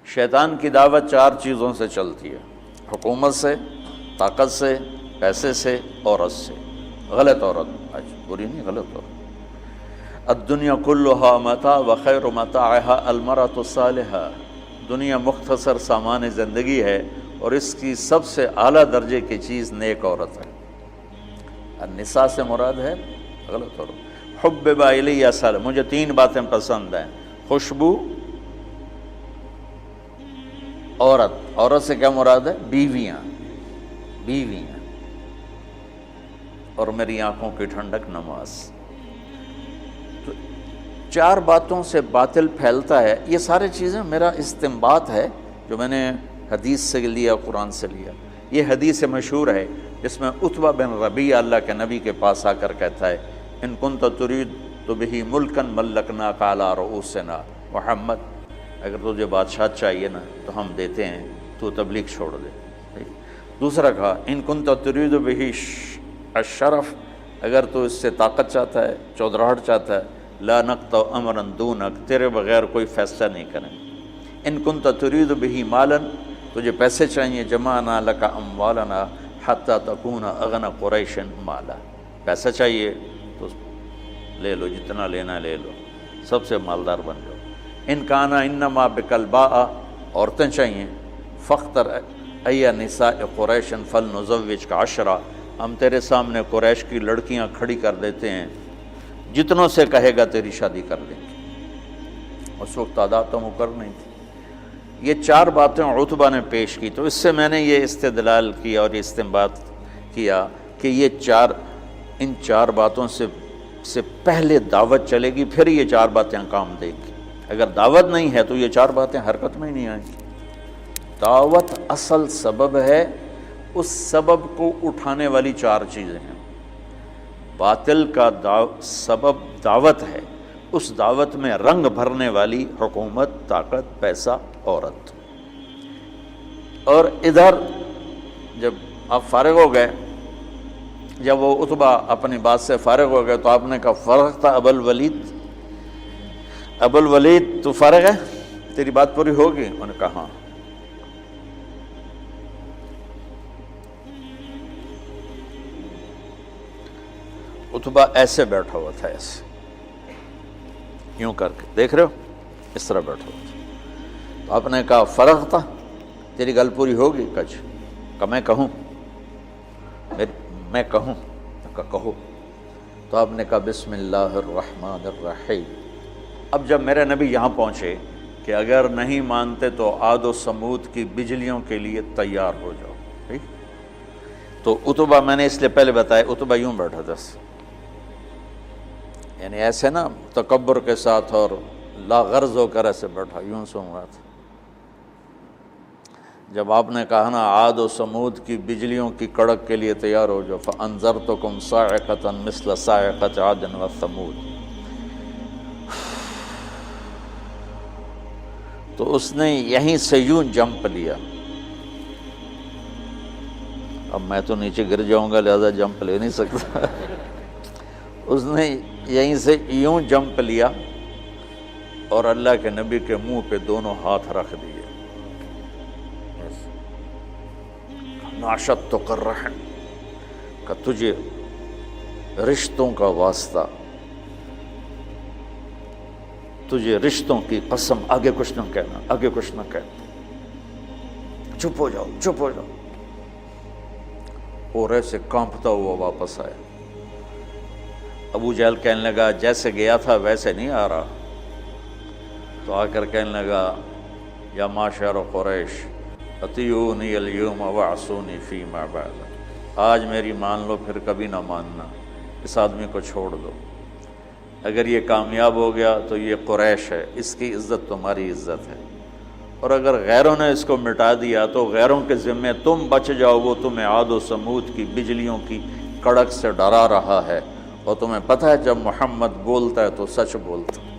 شیطان کی دعوت 4 چیزوں سے چلتی ہے: حکومت سے، طاقت سے، پیسے سے، عورت سے۔ غلط عورت، آج بری نہیں، غلط عورت۔ الدنیا کلھا متاع وخیر متاعها المرأة الصالحہ، دنیا مختصر سامان زندگی ہے اور اس کی سب سے اعلیٰ درجے کی چیز نیک عورت ہے۔ النساء سے مراد ہے غلط عورت۔ حبب الی مجھے 3 باتیں پسند ہیں: خوشبو، عورت سے کیا مراد ہے؟ بیویاں، اور میری آنکھوں کی ٹھنڈک نماز۔ تو 4 باتوں سے باطل پھیلتا ہے۔ یہ سارے چیزیں میرا استنباط ہے جو میں نے حدیث سے لیا، قرآن سے لیا۔ یہ حدیث مشہور ہے جس میں عتبہ بن ربیعہ اللہ کے نبی کے پاس آ کر کہتا ہے: ان کنت ترید تو بہ ملکا ملکناک علی رؤوسنا، محمد اگر تجھے بادشاہ چاہیے نا تو ہم دیتے ہیں، تو تبلیغ چھوڑ دے۔ دوسرا کہا: ان کنت ترید بہ الشرف، اگر تو اس سے طاقت چاہتا ہے، چودراہٹ چاہتا ہے، لا نقطع امرا دونک، تیرے بغیر کوئی فیصلہ نہیں کریں۔ ان کنت ترید بہ مالا، تجھے پیسے چاہیے، جمعنا لک اموالنا حتی تکون اغنى قریش مالا، پیسہ چاہیے تو لے لو، جتنا لینا لے لو، سب سے مالدار بن جاؤ۔ ان کانا انما بک الباء، عورتیں چاہیے، فاختر ای نساء قریش فلنزوجک 10، ہم تیرے سامنے قریش کی لڑکیاں کھڑی کر دیتے ہیں، جتنوں سے کہے گا تیری شادی کر دیں گے۔ اس وقت تعداد تو مقرر نہیں تھی۔ یہ 4 باتیں عتبہ نے پیش کی، تو اس سے میں نے یہ استدلال کیا اور یہ استنباط کیا کہ ان 4 باتوں سے پہلے دعوت چلے گی، پھر یہ 4 باتیں کام دیں گی۔ اگر دعوت نہیں ہے تو یہ 4 باتیں حرکت میں ہی نہیں آئیں گی۔ دعوت اصل سبب ہے، اس سبب کو اٹھانے والی 4 چیزیں ہیں۔ باطل کا سبب دعوت ہے، اس دعوت میں رنگ بھرنے والی حکومت، طاقت، پیسہ، عورت۔ اور ادھر جب آپ فارغ ہو گئے، جب وہ عتبہ اپنی بات سے فارغ ہو گئے تو آپ نے کہا: فرغ تھا ابو الولید تو فارغ ہے، تیری بات پوری ہوگی؟ انہوں نے کہا ہاں۔ عتبہ ایسے بیٹھا ہوا تھا، ایسے یوں کر کے، دیکھ رہے ہو، اس طرح بیٹھا ہوا تھا۔ تو آپ نے کہا: فرغ تھا، تیری گل پوری ہوگی؟ کہا میں کہوں، میں کہوں؟ کہو۔ تو آپ نے کہا: بسم اللہ الرحمن الرحیم۔ اب جب میرے نبی یہاں پہنچے کہ اگر نہیں مانتے تو عاد و سمود کی بجلیوں کے لیے تیار ہو جاؤ، ٹھیک؟ تو عتبہ، میں نے اس لیے پہلے بتایا، عتبہ یوں بیٹھا تھا، یعنی ایسے نا تکبر کے ساتھ اور لا غرض ہو کر ایسے بیٹھا، یوں سن رہا تھا۔ جب آپ نے کہا نا عاد و سمود کی بجلیوں کی کڑک کے لیے تیار ہو جاؤ، فَأَنذَرْتُكُمْ صَاعِقَةً مِثْلَ صَاعِقَةِ عَادٍ وَثَمُودَ، تو اس نے یہیں سے یوں جمپ لیا۔ اب میں تو نیچے گر جاؤں گا لہذا جمپ لے نہیں سکتا۔ اس نے یہیں سے یوں جمپ لیا اور اللہ کے نبی کے منہ پہ دونوں ہاتھ رکھ دیے۔ ناشدتک الرحم، کہ تجھے رشتوں کا واسطہ، تجھے رشتوں کی قسم، آگے کچھ نہ کہنا، آگے کچھ نہ کہنا، چپ ہو جاؤ، چپ ہو جاؤ۔ اور ایسے کانپتا ہوا واپس آیا۔ ابو جہل کہنے لگا جیسے گیا تھا ویسے نہیں آ رہا، تو آ کر کہنے لگا: یا معشر قریش اطیعونی اليوم وعصونی فیما بعد، آج میری مان لو پھر کبھی نہ ماننا، اس آدمی کو چھوڑ دو، اگر یہ کامیاب ہو گیا تو یہ قریش ہے، اس کی عزت تمہاری عزت ہے، اور اگر غیروں نے اس کو مٹا دیا تو غیروں کے ذمے تم بچ جاؤ، وہ تمہیں عاد و سمود کی بجلیوں کی کڑک سے ڈرا رہا ہے، اور تمہیں پتہ ہے جب محمد بولتا ہے تو سچ بولتا ہے۔